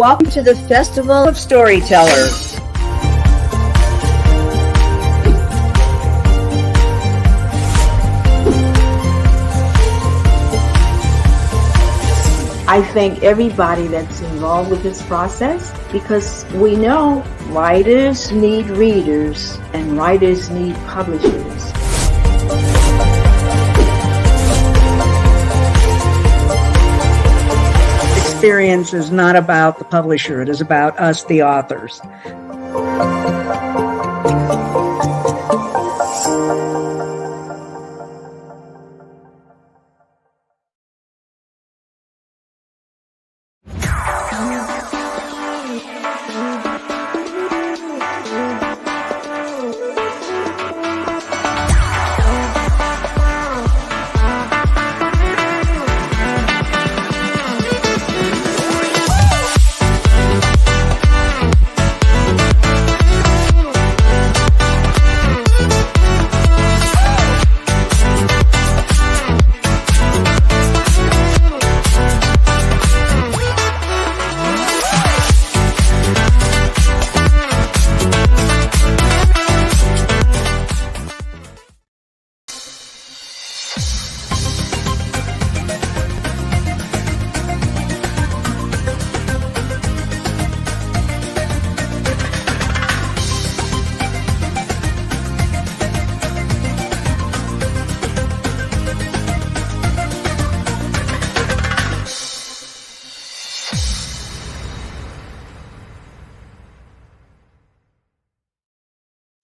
welcome to the Festival of Storytellers. I thank everybody that's involved with this process, because we know writers need readers and writers need publishers. Experience is not about the publisher, it is about us, the authors.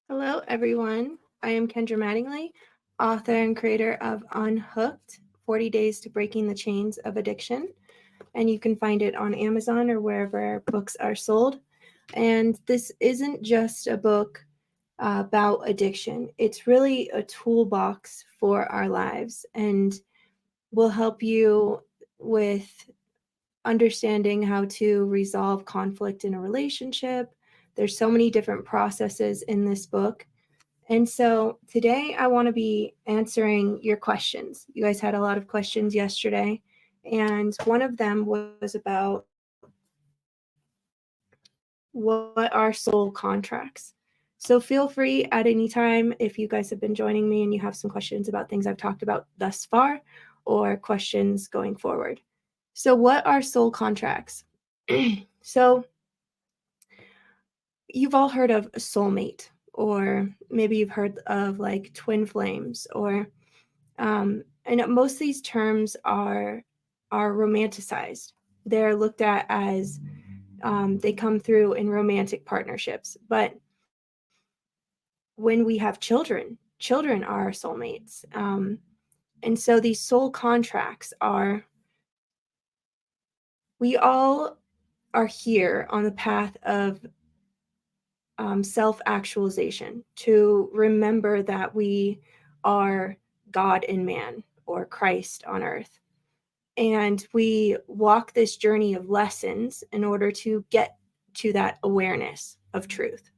Hello, everyone. I am Kendra Mattingly, author and creator of Unhooked, 40 Days to Breaking the Chains of Addiction. And you can find it on Amazon or wherever books are sold. And this isn't just a book about addiction. It's really a toolbox for our lives and will help you with understanding how to resolve conflict in a relationship. There's so many different processes in this book. And so today I want to be answering your questions. You guys had a lot of questions yesterday, and one of them was about what are soul contracts. So feel free at any time if you guys have been joining me and you have some questions about things I've talked about thus far or questions going forward. So what are soul contracts? So you've all heard of a soulmate, or maybe you've heard of like twin flames, or and most of these terms are romanticized. They're looked at as they come through in romantic partnerships. But when we have children are our soulmates. And so these soul contracts are, we all are here on the path of self-actualization, to remember that we are God in man, or Christ on earth. And we walk this journey of lessons in order to get to that awareness of truth.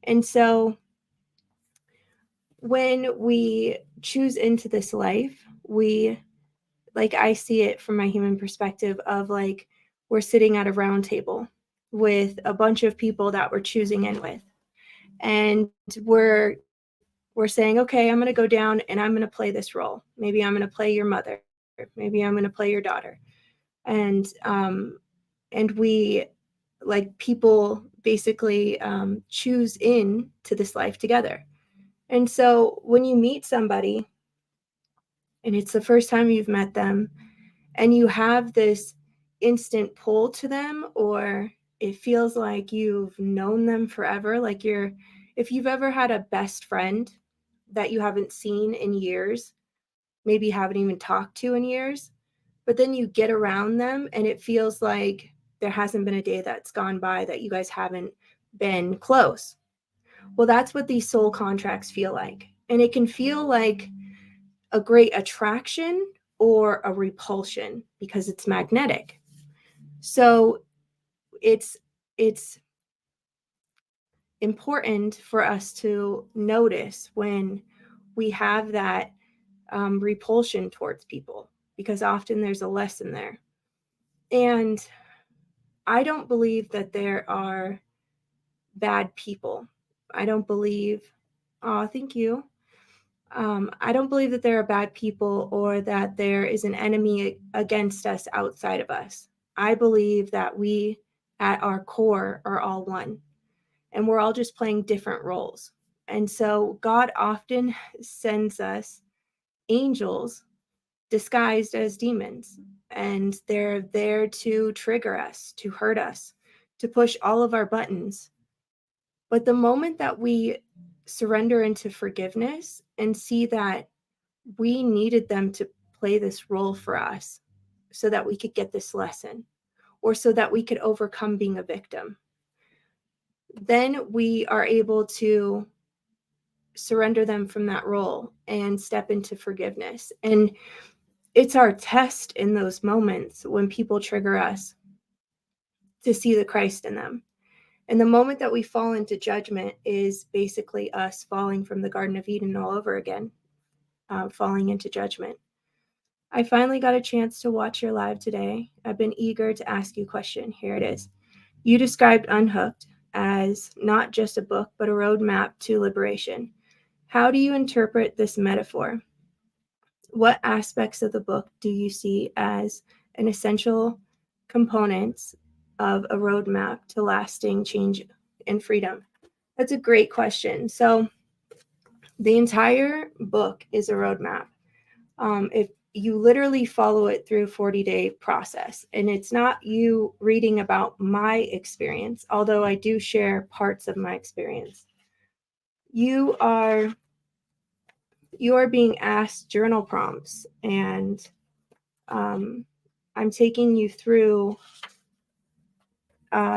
And so when we choose into this life, we, like, I see it from my human perspective of like, we're sitting at a round table with a bunch of people that we're choosing in with. And we're saying, okay, I'm going to go down and I'm going to play this role. Maybe I'm going to play your mother. Maybe I'm going to play your daughter. And we, like, people basically choose in to this life together. And so when you meet somebody and it's the first time you've met them and you have this instant pull to them, or it feels like you've known them forever, like if you've ever had a best friend that you haven't seen in years, maybe haven't even talked to in years, but then you get around them and it feels like there hasn't been a day that's gone by that you guys haven't been close. Well, that's what these soul contracts feel like. And it can feel like a great attraction or a repulsion because it's magnetic. So it's important for us to notice when we have that repulsion towards people, because often there's a lesson there. And I don't believe that there are bad people. I don't believe, oh, thank you. I don't believe that there are bad people or that there is an enemy against us outside of us. I believe that we, at our core, are all one, and we're all just playing different roles. And so God often sends us angels disguised as demons, and they're there to trigger us, to hurt us, to push all of our buttons. But the moment that we surrender into forgiveness and see that we needed them to play this role for us so that we could get this lesson or so that we could overcome being a victim, then we are able to surrender them from that role and step into forgiveness. And it's our test in those moments when people trigger us to see the Christ in them. And the moment that we fall into judgment is basically us falling from the Garden of Eden all over again, falling into judgment. I finally got a chance to watch your live today. I've been eager to ask you a question. Here it is. You described Unhooked as not just a book, but a roadmap to liberation. How do you interpret this metaphor? What aspects of the book do you see as an essential components of a roadmap to lasting change and freedom? That's a great question. So the entire book is a roadmap. If you literally follow it through a 40-day process, and it's not you reading about my experience, although I do share parts of my experience. You are being asked journal prompts, and I'm taking you through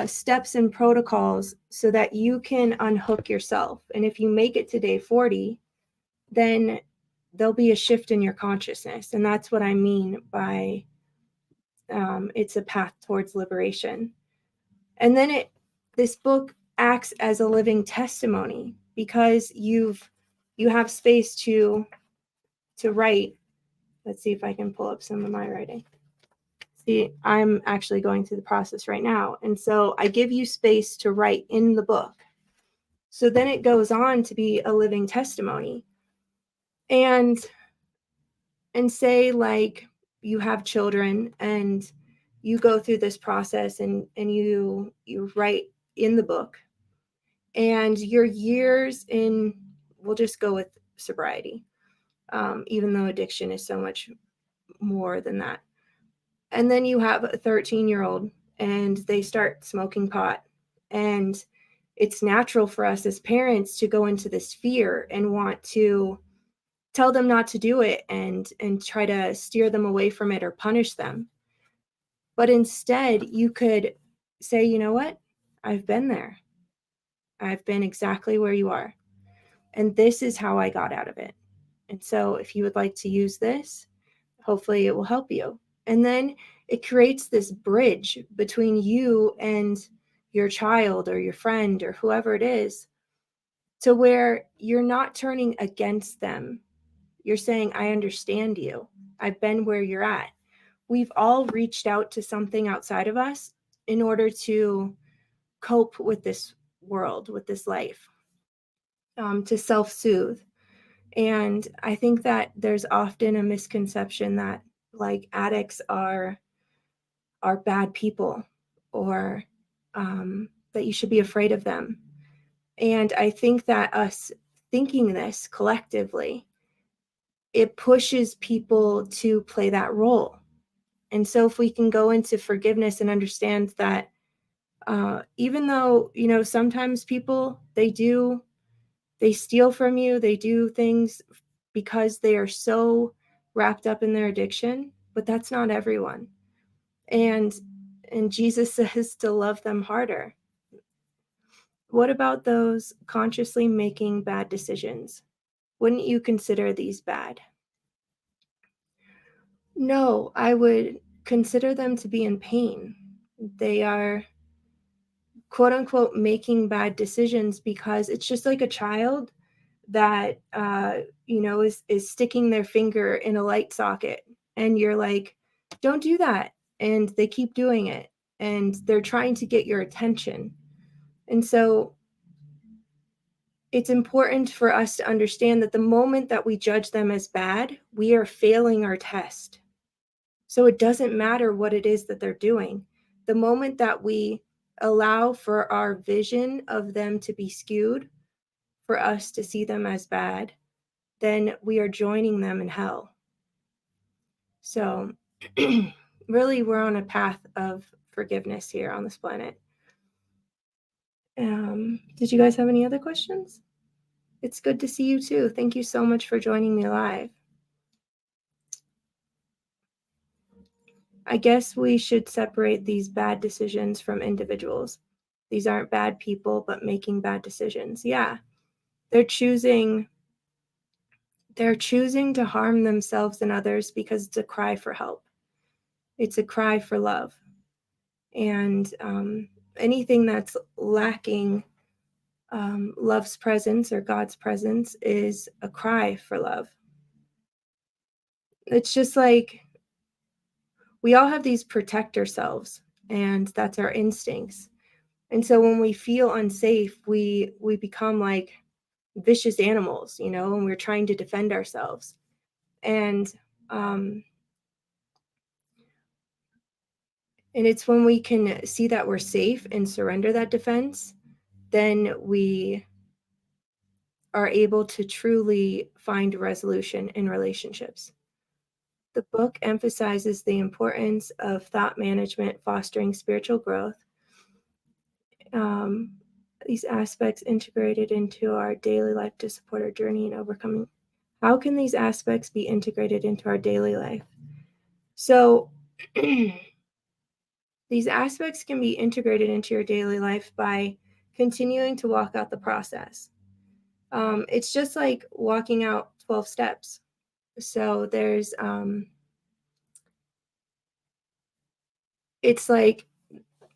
steps and protocols so that you can unhook yourself. And if you make it to day 40, then there'll be a shift in your consciousness. And that's what I mean by it's a path towards liberation. And then this book acts as a living testimony because you have space to write. Let's see if I can pull up some of my writing. See, I'm actually going through the process right now. And so I give you space to write in the book. So then it goes on to be a living testimony. And say like you have children and you go through this process and you write in the book, and your years in, we'll just go with sobriety, even though addiction is so much more than that. And then you have a 13-year-old and they start smoking pot, and it's natural for us as parents to go into this fear and want to tell them not to do it and try to steer them away from it or punish them. But instead, you could say, you know what? I've been there. I've been exactly where you are. And this is how I got out of it. And so if you would like to use this, hopefully it will help you. And then it creates this bridge between you and your child or your friend or whoever it is, to where you're not turning against them. You're saying, I understand you. I've been where you're at. We've all reached out to something outside of us in order to cope with this world, with this life, to self-soothe. And I think that there's often a misconception that like addicts are bad people, or that you should be afraid of them. And I think that us thinking this collectively, it pushes people to play that role. And so if we can go into forgiveness and understand that even though, sometimes people, they steal from you, they do things because they are so wrapped up in their addiction, but that's not everyone. And Jesus says to love them harder. What about those consciously making bad decisions? Wouldn't you consider these bad? No, I would consider them to be in pain. They are, quote unquote, making bad decisions because it's just like a child that is sticking their finger in a light socket, and you're like, don't do that, and they keep doing it, and they're trying to get your attention. And so it's important for us to understand that the moment that we judge them as bad, we are failing our test. So it doesn't matter what it is that they're doing. The moment that we allow for our vision of them to be skewed, for us to see them as bad, then we are joining them in hell. So really, we're on a path of forgiveness here on this planet. Did you guys have any other questions? It's good to see you too. Thank you so much for joining me live. I guess we should separate these bad decisions from individuals. These aren't bad people, but making bad decisions. Yeah. They're choosing to harm themselves and others because it's a cry for help. It's a cry for love. And anything that's lacking love's presence or God's presence is a cry for love. It's just like we all have these protector selves, and that's our instincts. And so when we feel unsafe, we become like vicious animals, and we're trying to defend ourselves. And it's when we can see that we're safe and surrender that defense, then we are able to truly find resolution in relationships. The book emphasizes the importance of thought management, fostering spiritual growth. These aspects integrated into our daily life to support our journey in overcoming. How can these aspects be integrated into our daily life? So these aspects can be integrated into your daily life by continuing to walk out the process. It's just like walking out 12 steps. So there's, it's like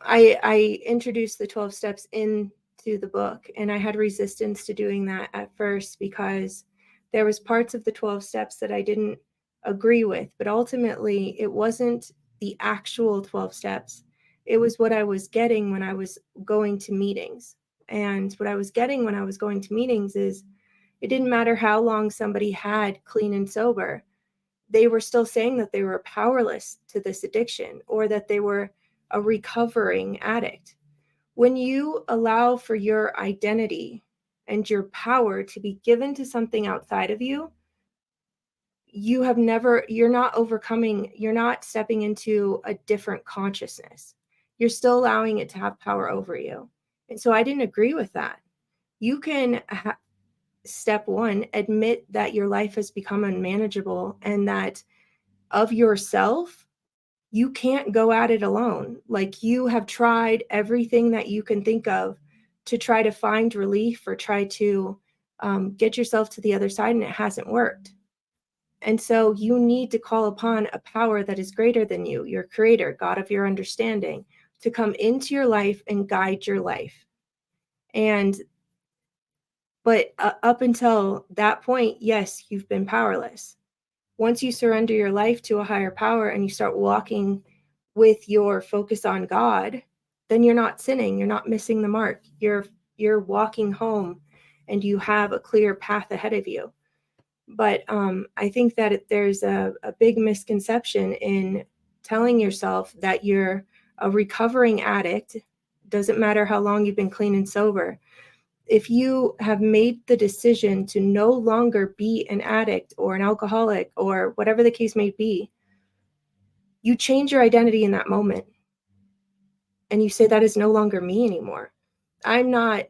I introduced the 12 steps into the book, and I had resistance to doing that at first because there was parts of the 12 steps that I didn't agree with, but ultimately it wasn't the actual 12 steps. It was what I was getting when I was going to meetings. And what I was getting when I was going to meetings is it didn't matter how long somebody had clean and sober. They were still saying that they were powerless to this addiction or that they were a recovering addict. When you allow for your identity and your power to be given to something outside of you, you're not overcoming, you're not stepping into a different consciousness. You're still allowing it to have power over you. And so I didn't agree with that. You can, step one, admit that your life has become unmanageable and that of yourself, you can't go at it alone. Like you have tried everything that you can think of to try to find relief or try to get yourself to the other side, and it hasn't worked. And so you need to call upon a power that is greater than you, your creator, God of your understanding, to come into your life and guide your life. But up until that point, yes, you've been powerless. Once you surrender your life to a higher power and you start walking with your focus on God, then you're not sinning. You're not missing the mark. You're walking home and you have a clear path ahead of you. But I think that there's a big misconception in telling yourself that you're a recovering addict. Doesn't matter how long you've been clean and sober. If you have made the decision to no longer be an addict or an alcoholic or whatever the case may be, you change your identity in that moment. And you say, that is no longer me anymore. I'm not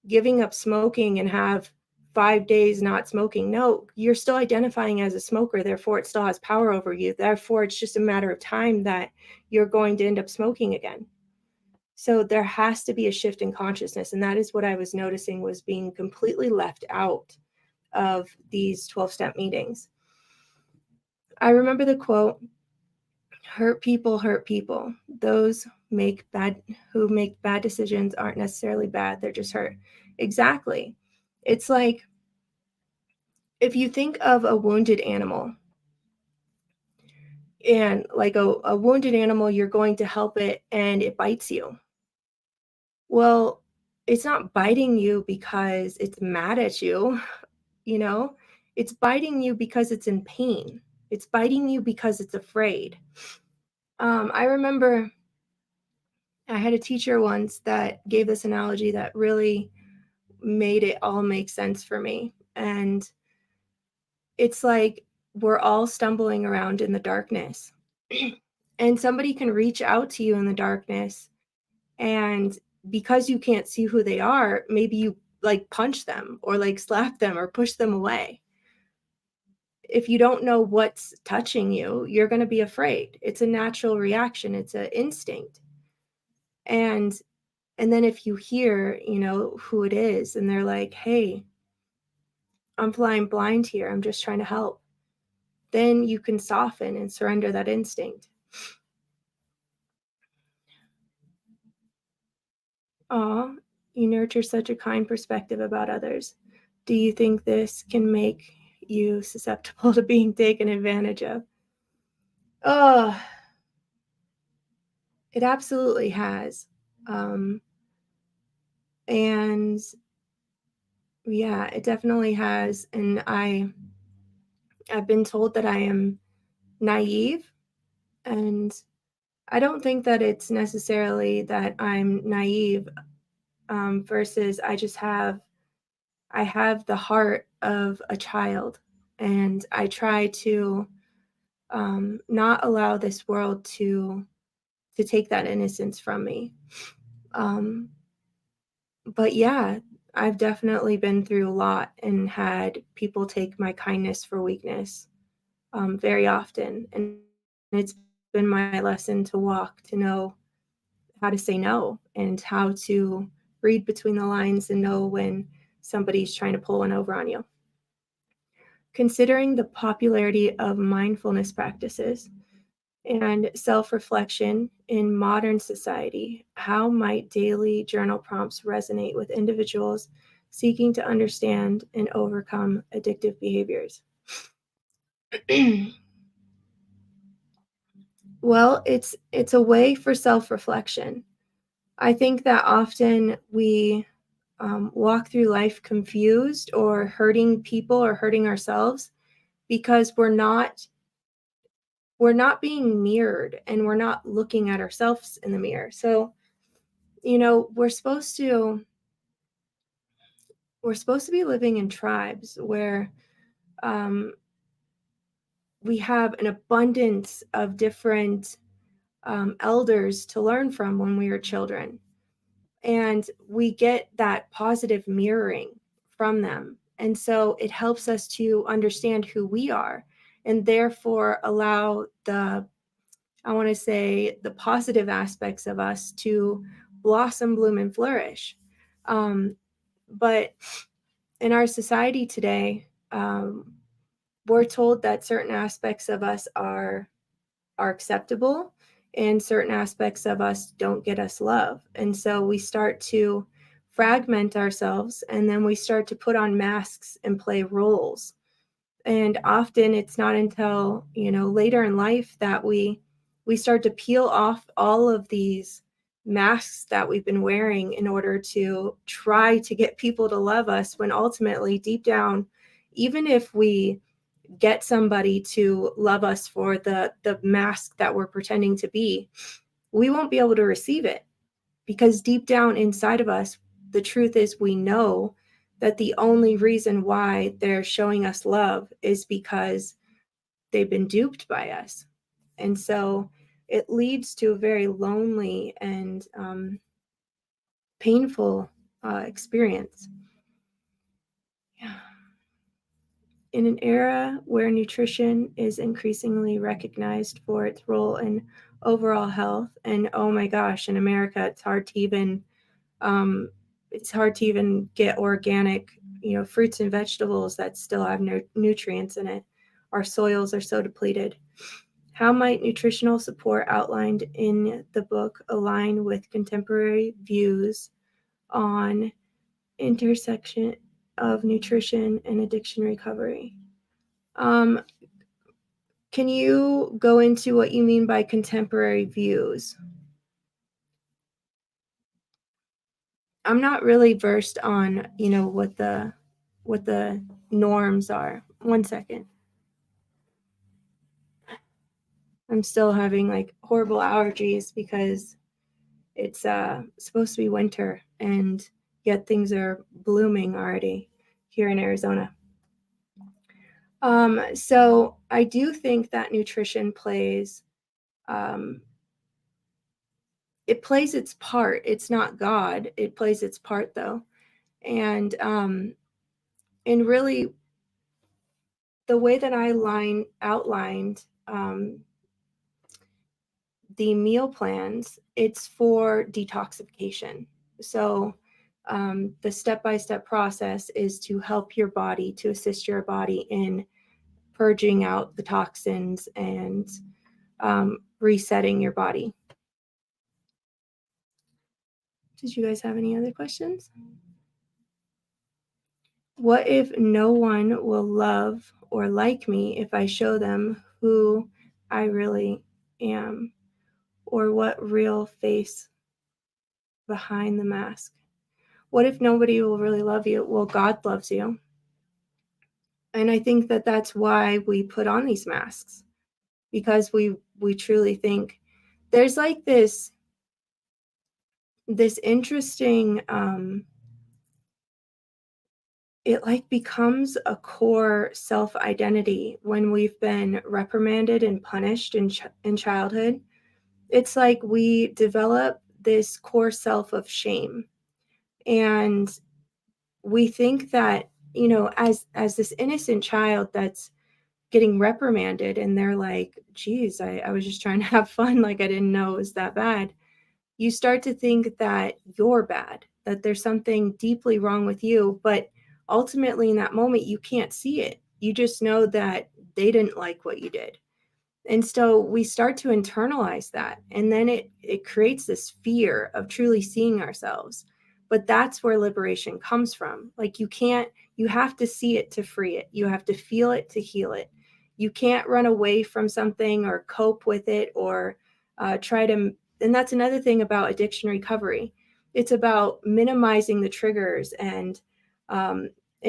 giving up smoking and have 5 days not smoking. No, you're still identifying as a smoker. Therefore, it still has power over you. Therefore, it's just a matter of time that you're going to end up smoking again. So there has to be a shift in consciousness. And that is what I was noticing was being completely left out of these 12-step meetings. I remember the quote, hurt people hurt people. Those who make bad decisions aren't necessarily bad. They're just hurt. Exactly. It's like, if you think of a wounded animal, And like a wounded animal, you're going to help it and it bites you. Well, it's not biting you because it's mad at you, you know? It's biting you because it's in pain. It's biting you because it's afraid. I remember I had a teacher once that gave this analogy that really made it all make sense for me. And it's like we're all stumbling around in the darkness. And somebody can reach out to you in the darkness, and because you can't see who they are, maybe you like punch them or like slap them or push them away. If you don't know what's touching you, you're going to be afraid. It's a natural reaction, it's an instinct. And then if you hear, who it is and they're like, "Hey, I'm flying blind here. I'm just trying to help." Then you can soften and surrender that instinct. Aw, you nurture such a kind perspective about others. Do you think this can make you susceptible to being taken advantage of? Oh, it absolutely has. And yeah, it definitely has. And I've been told that I am naive, and I don't think that it's necessarily that I'm naive, versus I have the heart of a child, and I try to not allow this world to take that innocence from me. Um, but yeah, I've definitely been through a lot and had people take my kindness for weakness, very often, and it's been my lesson to walk to know how to say no and how to read between the lines and know when somebody's trying to pull one over on you. Considering the popularity of mindfulness practices and self-reflection in modern society, how might daily journal prompts resonate with individuals seeking to understand and overcome addictive behaviors? Well, it's a way for self-reflection. I think that often we walk through life confused or hurting people or hurting ourselves because we're not being mirrored and we're not looking at ourselves in the mirror. So, we're supposed to be living in tribes where um, we have an abundance of different elders to learn from when we were children, and we get that positive mirroring from them. And so it helps us to understand who we are and therefore allow I want to say, the positive aspects of us to blossom, bloom, and flourish. But in our society today, we're told that certain aspects of us are acceptable and certain aspects of us don't get us love. And so we start to fragment ourselves, and then we start to put on masks and play roles. And often it's not until, later in life that we start to peel off all of these masks that we've been wearing in order to try to get people to love us, when ultimately deep down, even if we get somebody to love us for the mask that we're pretending to be, we won't be able to receive it, because deep down inside of us, the truth is we know that the only reason why they're showing us love is because they've been duped by us. And so it leads to a very lonely and painful experience. Yeah. In an era where nutrition is increasingly recognized for its role in overall health, and oh my gosh, in America, it's hard to even get organic, fruits and vegetables that still have nutrients in it. Our soils are so depleted. How might nutritional support outlined in the book align with contemporary views on intersection of nutrition and addiction recovery? Um, Can you go into what you mean by contemporary views? I'm not really versed on, what the norms are. 1 second. I'm still having like horrible allergies because it's supposed to be winter, and yet things are blooming already here in Arizona. So I do think that nutrition plays it plays its part. It's not God. It plays its part though. And really the way that I outlined the meal plans, it's for detoxification. So the step-by-step process is to help your body, to assist your body in purging out the toxins and resetting your body. Did you guys have any other questions? What if no one will love or like me if I show them who I really am, or what real face behind the mask? What if nobody will really love you? Well, God loves you. And I think that that's why we put on these masks, because we truly think there's like this interesting it like becomes a core self-identity when we've been reprimanded and punished in childhood. It's like we develop this core self of shame, and we think that, as this innocent child that's getting reprimanded, and they're like, geez, I was just trying to have fun, like I didn't know it was that bad. You start to think that you're bad, that there's something deeply wrong with you, but ultimately in that moment you can't see it. You just know that they didn't like what you did. And so we start to internalize that, and then it creates this fear of truly seeing ourselves. But that's where liberation comes from. Like you have to see it to free it. You have to feel it to heal it. You can't run away from something or cope with it or try to. And that's another thing about addiction recovery. It's about minimizing the triggers and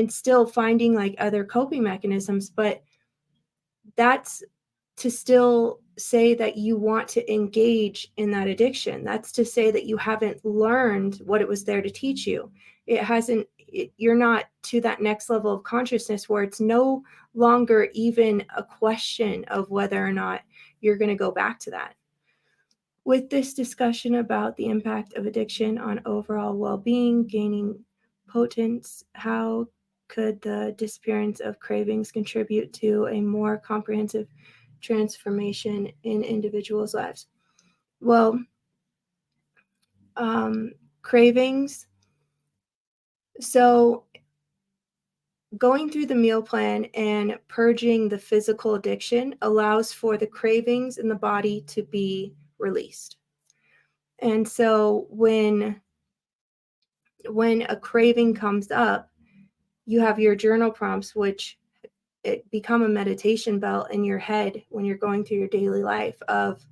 still finding like other coping mechanisms. But that's to still say that you want to engage in that addiction. That's to say that you haven't learned what it was there to teach you. You're not to that next level of consciousness where it's no longer even a question of whether or not you're going to go back to that. With this discussion about the impact of addiction on overall well-being, gaining potence, how could the disappearance of cravings contribute to a more comprehensive transformation in individuals' lives? Well, cravings. So going through the meal plan and purging the physical addiction allows for the cravings in the body to be released. And so when a craving comes up, you have your journal prompts, which it become a meditation bell in your head when you're going through your daily life of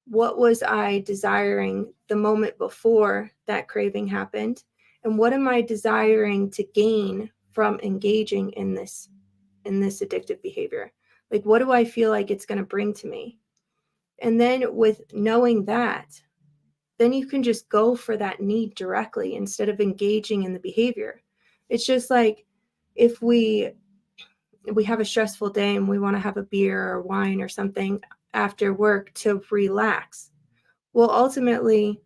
what was I desiring the moment before that craving happened, and what am I desiring to gain from engaging in this addictive behavior? Like, what do I feel like it's going to bring to me? And then with knowing that, then you can just go for that need directly instead of engaging in the behavior. It's just like if we have a stressful day and we want to have a beer or wine or something after work to relax. Well, ultimately,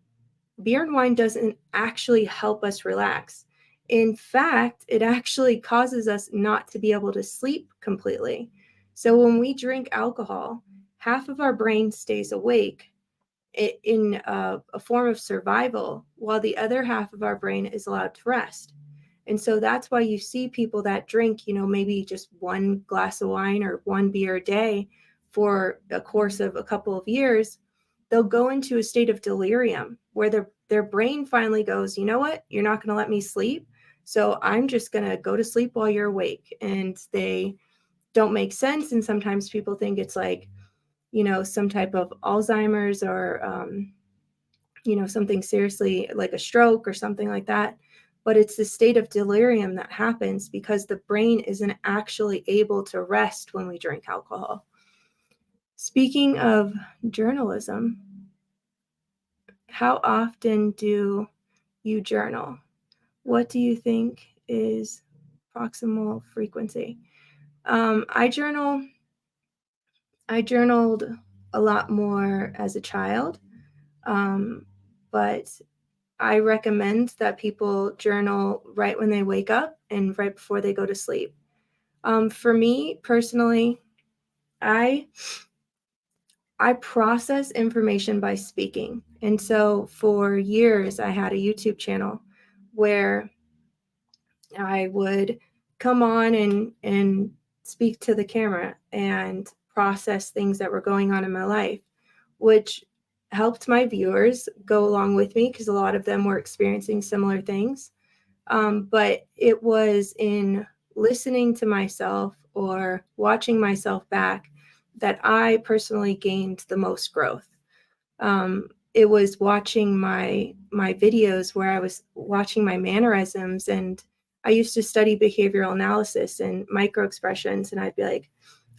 beer and wine doesn't actually help us relax. In fact, it actually causes us not to be able to sleep completely. So when we drink alcohol, half of our brain stays awake in a form of survival, while the other half of our brain is allowed to rest. And so that's why you see people that drink, maybe just one glass of wine or one beer a day for a course of a couple of years. They'll go into a state of delirium where their brain finally goes, you know what, you're not going to let me sleep. So I'm just going to go to sleep while you're awake. And they don't make sense. And sometimes people think it's like, some type of Alzheimer's or, something seriously like a stroke or something like that. But it's the state of delirium that happens because the brain isn't actually able to rest when we drink alcohol. Speaking of journalism, how often do you journal? What do you think is proximal frequency? I journaled a lot more as a child, but I recommend that people journal right when they wake up and right before they go to sleep. For me personally, I process information by speaking. And so for years, I had a YouTube channel where I would come on and speak to the camera and process things that were going on in my life, which helped my viewers go along with me because a lot of them were experiencing similar things. But it was in listening to myself or watching myself back that I personally gained the most growth. It was watching my videos where I was watching my mannerisms, and I used to study behavioral analysis and micro expressions, and I'd be like,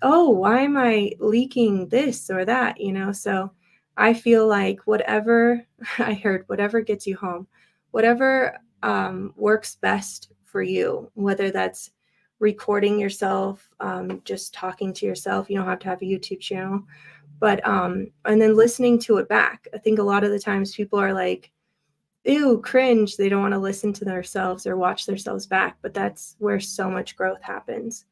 oh, why am I leaking this or that? So I feel like whatever I heard, whatever gets you home, whatever works best for you, whether that's recording yourself, just talking to yourself. You don't have to have a YouTube channel, but and then listening to it back. I think a lot of the times people are like, ew, cringe. They don't want to listen to themselves or watch themselves back, but that's where so much growth happens.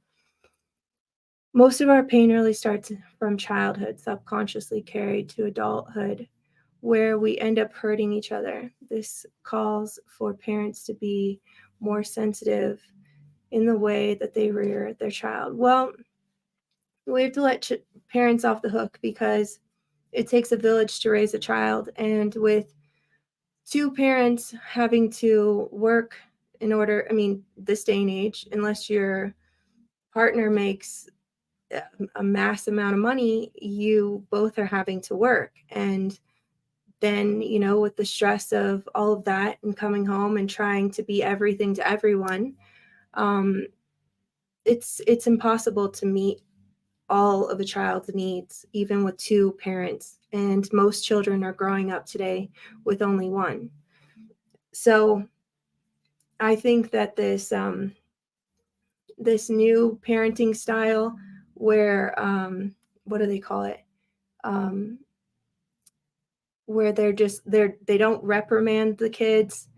Most of our pain really starts from childhood, subconsciously carried to adulthood, where we end up hurting each other. This calls for parents to be more sensitive in the way that they rear their child. Well, we have to let parents off the hook because it takes a village to raise a child. And with two parents having to work in order, this day and age, unless your partner makes a mass amount of money, you both are having to work. And then, with the stress of all of that and coming home and trying to be everything to everyone, it's impossible to meet all of a child's needs, even with two parents. And most children are growing up today with only one. So I think that this new parenting style where what do they call it? Where they don't reprimand the kids.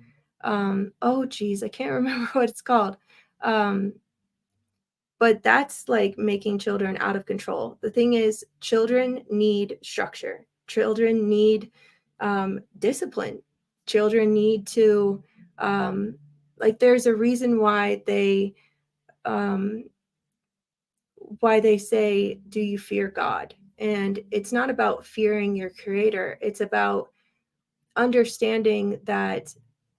Oh geez, I can't remember what it's called. But that's like making children out of control. The thing is, children need structure. Children need discipline. Children need to there's a reason why they say, do you fear God? And it's not about fearing your creator. It's about understanding that,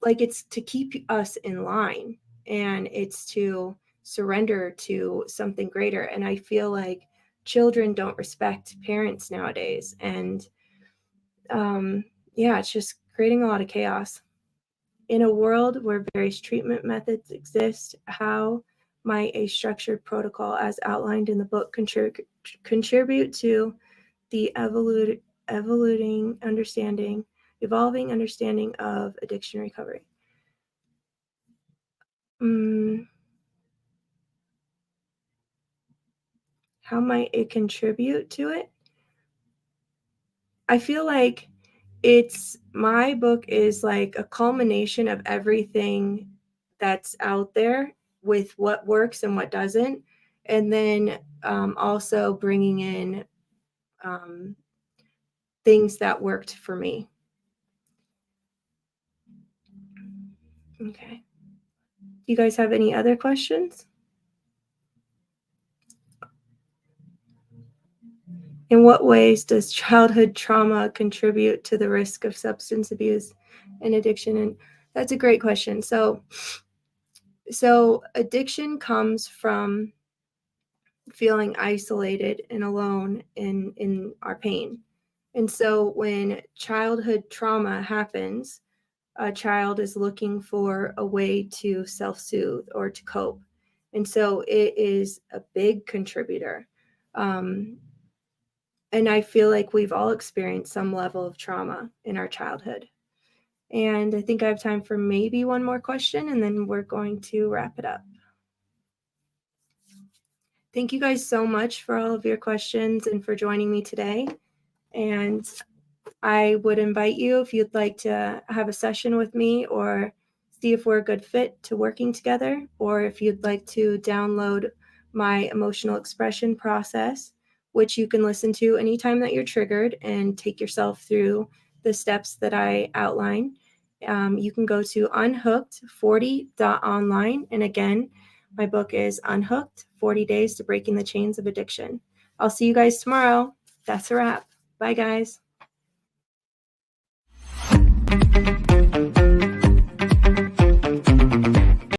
it's to keep us in line, and it's to surrender to something greater. And I feel like children don't respect parents nowadays. And it's just creating a lot of chaos. In a world where various treatment methods exist, how might a structured protocol as outlined in the book contribute to the evolving understanding of addiction recovery? How might it contribute to it? I feel like my book is like a culmination of everything that's out there with what works and what doesn't. And then also bringing in things that worked for me. Okay. Do you guys have any other questions? In what ways does childhood trauma contribute to the risk of substance abuse and addiction? And that's a great question. So addiction comes from feeling isolated and alone in our pain. And so when childhood trauma happens, a child is looking for a way to self-soothe or to cope. And so it is a big contributor. And I feel like we've all experienced some level of trauma in our childhood. And I think I have time for maybe one more question, and then we're going to wrap it up. Thank you guys so much for all of your questions and for joining me today. And I would invite you, if you'd like to have a session with me or see if we're a good fit to working together, or if you'd like to download my emotional expression process, which you can listen to anytime that you're triggered and take yourself through the steps that I outline. You can go to unhooked40.online. And again, my book is Unhooked, 40 Days to Breaking the Chains of Addiction. I'll see you guys tomorrow. That's a wrap. Bye, guys.